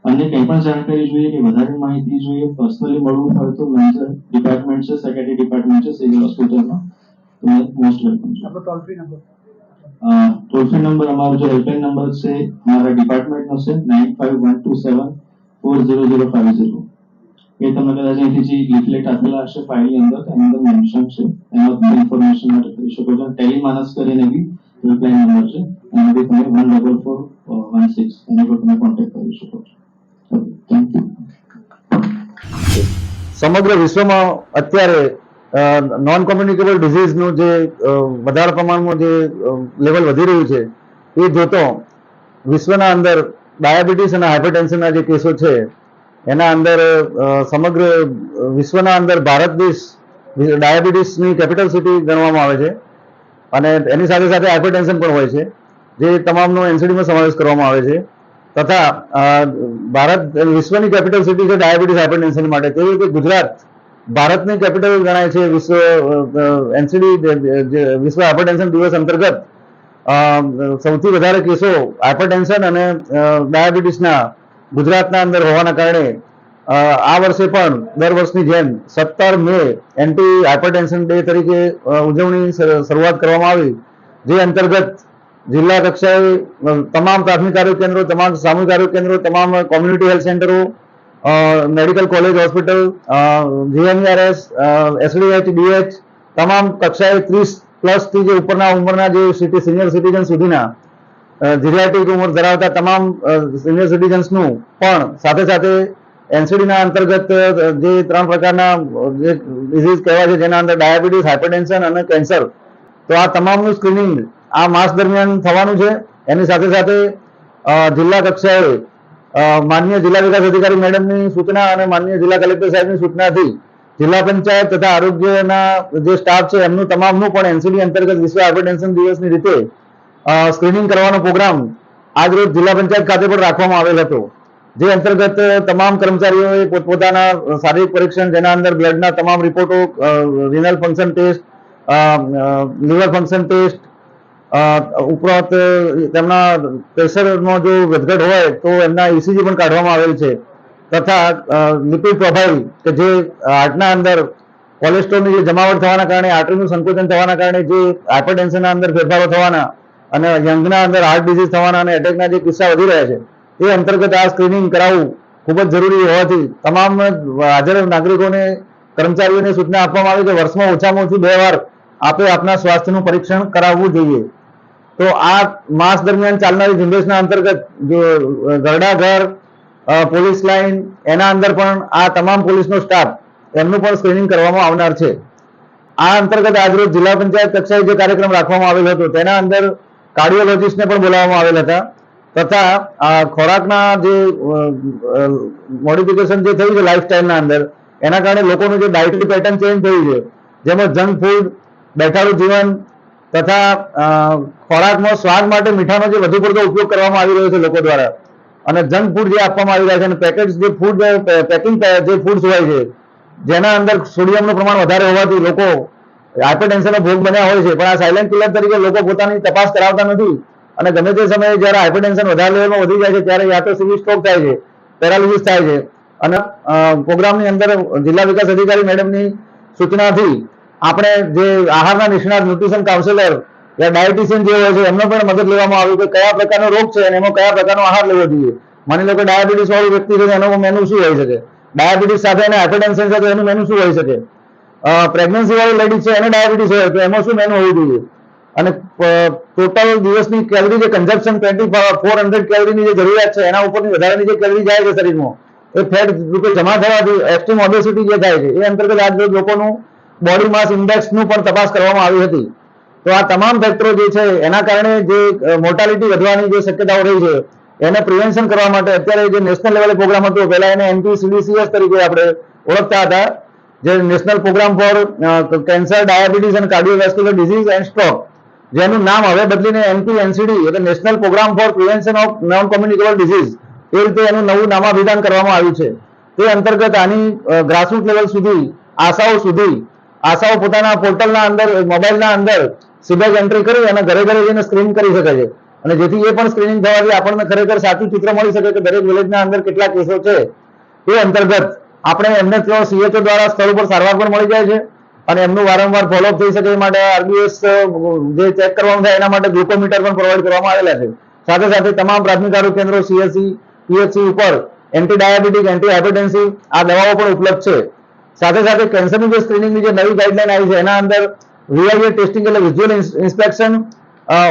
S6: અને કંઈ પણ જાણકારી જોઈએ કે વધારે માહિતી જોઈએ, પર્સનલી મળવું હોય તો મેજર ડિપાર્ટમેન્ટ છે, સેક્રેટરી ડિપાર્ટમેન્ટ છે સિવિલ હોસ્પિટલમાં, તો મોસ્ટ વેલકમ છે.
S4: આપણો toll free number
S6: toll free number અમારો જે હેલ્પલાઇન નંબર છે અમારા ડિપાર્ટમેન્ટનો છે 9512740050. એ તમે કદાચ અહીંથી જે લીફલેટ આપેલા હશે ફાઇલની અંદર, એની અંદર મેન્શન છે, એમાં તમે ઇન્ફોર્મેશન માટે કરી શકો છો. ટેલિમાનસ કરીને બી હેલ્પલાઇન નંબર છે, એમાં બી તમે 14416 એની પર તમે કોન્ટેક્ટ કરી શકો છો. Thank you.
S7: સમગ્ર વિશ્વમાં અત્યારે નોન કોમ્યુનિકેબલ ડિઝીઝનું જે વધારે પ્રમાણમાં જે લેવલ વધી રહ્યું છે એ જોતો વિશ્વના અંદર ડાયાબિટીસ અને હાઇપરટેન્શનના જે કેસો છે એના અંદર સમગ્ર વિશ્વના અંદર ભારત દેશ ડાયાબિટીસની કેપિટલ સિટી ગણવામાં આવે છે અને એની સાથે સાથે હાઇપરટેન્શન પણ હોય છે, જે તમામનો એનસીડીમાં સમાવેશ કરવામાં આવે છે. તથા ભારત વિશ્વની કેપિટલ સિટી છે ડાયાબિટીસ હાઇપરટેન્શન માટે, તેવી રીતે ગુજરાત ભારતની કેપિટલ ગણાય છે વિશ્વ હાઇપરટેન્શન દિવસ અંતર્ગત. સૌથી વધારે કેસો હાઇપરટેન્શન અને ડાયાબિટીસના ગુજરાતના અંદર હોવાના કારણે આ વર્ષે પણ દર વર્ષની જેમ 17 મે એન્ટી હાઇપરટેન્શન ડે તરીકે ઉજવણી શરૂઆત કરવામાં આવી, જે અંતર્ગત જિલ્લા કક્ષાએ તમામ પ્રાથમિક આરોગ્ય કેન્દ્રો, તમામ સામૂહિક આરોગ્ય કેન્દ્રો, તમામ કોમ્યુનિટી હેલ્થ સેન્ટરો, medical college hospital, GMERS, SDH, DH તમામ કક્ષાએ 30+ થી જે ઉપરના ઉંમરના જે સિનિયર સિટીઝન સુધીના જીરિયાટ્રિક ઉંમર ધરાવતા તમામ સિનિયર સિટીઝન્સનું પણ સાથે સાથે એનસીડીના અંતર્ગત જે 3 પ્રકારના જે ડિઝીઝ કહેવાય છે, જેના અંદર ડાયાબિટીસ, હાઇપરટેન્શન અને કેન્સર, તો આ તમામનું સ્ક્રીનિંગ આ માસ દરમિયાન થવાનું છે. એની સાથે સાથે જિલ્લા કક્ષાએ માનનીય જિલ્લા વિકાસ અધિકારી મેડમની સૂચના અને માનનીય જિલ્લા કલેક્ટર સાહેબની સૂચનાથી જિલ્લા પંચાયત તથા આરોગ્યના જે સ્ટાફ છે એમનું તમામનું પણ એનસીડી અંતર્ગત વિશ્વ હાઇપરટેન્શન દિવસની રીતે સ્ક્રીનિંગ કરવાનો પ્રોગ્રામ આજ રોજ જિલ્લા પંચાયત ખાતે પણ રાખવામાં આવેલ હતો, જે અંતર્ગત તમામ કર્મચારીઓએ પોતપોતાના શારીરિક પરીક્ષણ, જેના અંદર બ્લડના તમામ રિપોર્ટો, renal function test, liver function test, ઉપરાંત તેમના પ્રેશરનો જો વધઘટ હોય તો એમના ઇસીજી પણ કાઢવામાં આવેલ છે. તથા લિપિડ પ્રોફાઇલ કે જે હાર્ટના અંદર કોલેસ્ટ્રોલની જે જમાવટ થવાના કારણે, આર્ટરીનું સંકોચન થવાના કારણે જે હાઇપરટેન્શનના અંદર ફેરફારો થવાના અને યંગના અંદર હાર્ટ ડિઝીઝ થવાના અને એટેકના જે કિસ્સા વધી રહ્યા છે, એ અંતર્ગત આ સ્ક્રીનિંગ કરાવવું ખૂબ જ જરૂરી હોવાથી તમામ હાજર નાગરિકોને, કર્મચારીઓને સૂચના આપવામાં આવી કે વર્ષમાં ઓછામાં ઓછું 2 વાર આપે આપના સ્વાસ્થ્યનું પરીક્ષણ કરાવવું જોઈએ. તો આ માસ દરમિયાન ચાલનારી ઝુંબેશના અંતર્ગત જો ઘરડા ઘર, પોલીસ લાઇન, એના અંદર પણ આ તમામ પોલીસનો સ્ટાફ એમનું પણ સ્ક્રીનિંગ કરવામાં આવનાર છે. આ અંતર્ગત આજરોજ જિલ્લા પંચાયત કક્ષાએ જે કાર્યક્રમ રાખવામાં આવેલો હતો તેના અંદર કાર્ડિયોલોજિસ્ટને પણ બોલાવવામાં આવેલ હતા. તથા ખોરાકના જે મોડિફિકેશન જે થયું છે લાઇફસ્ટાઇલના અંદર, એના કારણે લોકોનું જે ડાયટરી પેટર્ન ચેન્જ થયું છે, જેમાં જંક ફૂડ, બેઠાડું જીવન તથા ખોરાકમાં સ્વાદ માટે મીઠાનો જે વધુ પડતો ઉપયોગ કરવામાં આવી રહ્યો છે લોકો દ્વારા, અને જંક ફૂડ જે આપવામાં આવી રહ્યા છે, અને પેકેજ જે ફૂડ પેકિંગ જે ફૂડ્સ હોય છે જેના અંદર સોડિયમનું પ્રમાણ વધારે હોવાથી લોકો હાઇપરટેન્શનનો ભોગ બન્યા હોય છે, પણ આ સાયલેન્ટ કિલર તરીકે લોકો પોતાની તપાસ કરાવતા નથી અને ગમે તે સમયે જ્યારે હાઇપરટેન્શન વધારે લેવલમાં વધી જાય છે ત્યારે યા તો સિવિલ સ્ટ્રોક થાય છે, પેરાલિસિસ થાય છે. અને પ્રોગ્રામની અંદર જિલ્લા વિકાસ અધિકારી મેડમની સૂચનાથી આપણે જે આહારના નિષ્ણાત, ન્યુટ્રિશન કાઉન્સિલર યા ડાયટિશિયન જે હોય છે એમનો પણ મદદ લેવામાં આવ્યું કે કયા પ્રકારનો રોગ છે અને એમાં કયા પ્રકારનો આહાર લેવો જોઈએ. માની લો કે ડાયાબિટીસ વાળું વ્યક્તિ છે, એનું મેનુ શું હોઈ શકે, ડાયાબિટીસ સાથે અને હાઇપરટેન્શન સાથે એનું મેનુ શું હોઈ શકે, પ્રેગ્નન્સી વાળી લેડીઝ છે એને ડાયાબિટીસ હોય તો એમાં શું મેનુ હોવું જોઈએ, અને ટોટલ દિવસની કેલરી જે કન્ઝપ્શન 400 કેલરીની જે જરૂરિયાત છે એના ઉપરની વધારાની જે કેલરી જાય છે શરીરમાં, એ ફેટ રૂપે જમા થવાથી એક્સ્ટ્રીમ ઓબેસિટી જે થાય છે, એ અંતર્ગત આજ રોજ લોકોનું બોડી માસ ઇન્ડેક્સનું પણ તપાસ કરવામાં આવી હતી. તો આ તમામ ફેક્ટરો જે છે એના કારણે જે મોર્ટાલિટી વધવાની જે શક્યતાઓ રહી છે એને પ્રિવેન્શન કરવા માટે અત્યારે જે નેશનલ લેવલે પ્રોગ્રામ હતો, પહેલા એને NPCDCS તરીકે આપણે ઓળખતા હતા, જે national programme for cancer, diabetes અને કાર્ડિયોવેસ્ક્યુલર ડિઝીઝ એન્ડ સ્ટ્રોક, જેનું નામ હવે બદલીને NPNCD એટલે national programme for prevention of non communicable disease એ રીતે એનું નવું નામાભિધાન કરવામાં આવ્યું છે. તે અંતર્ગત આની ગ્રાસરૂટ લેવલ સુધી આશાઓ પોતાના પોર્ટલના અંદર, મોબાઈલના અંદર સીધા જ એન્ટ્રી કરી અને ઘરે ઘરે જઈને સ્ક્રીન કરી શકે છે, અને જેથી એ પણ સ્ક્રીનિંગ થવાથી આપણને ખરેખર સાચું ચિત્ર મળી શકે કે દરેક વિલેજના અંદર કેટલા કેસો છે. એ અંતર્ગત આપણે એમને ત્યાં CHO દ્વારા સ્થળ ઉપર સારવાર પણ મળી જાય છે અને એમનું વારંવાર ફોલોઅપ થઈ શકે એ માટે RBS જે ચેક કરવાનું થાય એના માટે ગ્લુકોમીટર પણ પ્રોવાઈડ કરવામાં આવેલા છે. સાથે સાથે તમામ પ્રાથમિક આરોગ્ય કેન્દ્રો, CHC, PHC ઉપર એન્ટી ડાયાબિટીક, એન્ટી હાઇપરટેન્સિવ આ દવાઓ પણ ઉપલબ્ધ છે. સાથે સાથે કેન્સરની જે સ્ક્રીનિંગની જે નવી ગાઈડલાઈન આવી છે એના અંદર VIA ટેસ્ટિંગ એટલે visual inspection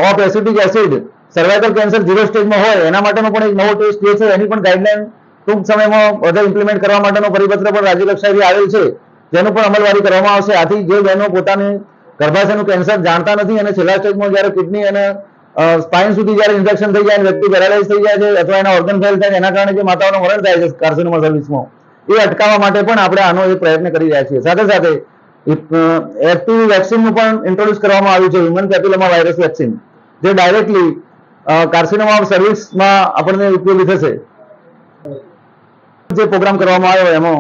S7: of acetic acid, cervical cancer 0 સ્ટેજમાં હોય એના માટેનો પણ એક નવો ટેસ્ટ જે છે એની પણ ગાઈડલાઈન ટૂંક સમયમાં વધુ ઇમ્પ્લિમેન્ટ કરવા માટેનો પરિપત્ર પણ રાજ્ય કક્ષાએથી આવેલ છે, જેનું પણ અમલવારી કરવામાં આવશે. આથી જે બહેનો પોતાની ગર્ભાશયનું કેન્સર જાણતા નથી અને છેલ્લા સ્ટેજમાં જ્યારે કિડની અને સ્પાઇન સુધી જ્યારે ઇન્ફેક્શન થઈ જાય, વ્યક્તિ પેરાલાઇઝ થઈ જાય છે અથવા એના ઓર્ગન ફેલ થાય, એના કારણે જે માતાઓનું મરણ થાય છે કાર્સિનોમા સર્વિસમાં, એ અટકાવવા માટે પણ આપણે આનો એક પ્રયત્ન કરી રહ્યા છીએ. સાથે સાથે એચપીવી વેક્સિનનું પણ ઇન્ટ્રોડ્યુસ કરવામાં આવ્યું છે, હ્યુમન પેપિલોમા વાયરસ વેક્સિન, જે ડાયરેક્ટલી કાર્સિનોમા સર્વિસમાં આપણને ઉપયોગી થશે. જે પ્રોગ્રામ કરવામાં આવ્યો એમાં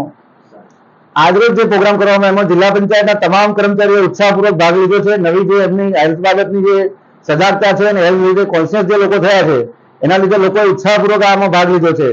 S7: આજરોજ જે પ્રોગ્રામ કરવામાં એમાં જિલ્લા પંચાયતના તમામ કર્મચારીઓ ઉત્સાહપૂર્વક ભાગ લીધો છે. નવી જે એમની હેલ્થ બાબતની જે સજાગતા છે અને હેલ્થ રીતે કોન્શિયસ જે લોકો થયા છે એના લીધે લોકોએ ઉત્સાહપૂર્વક આમાં ભાગ લીધો છે.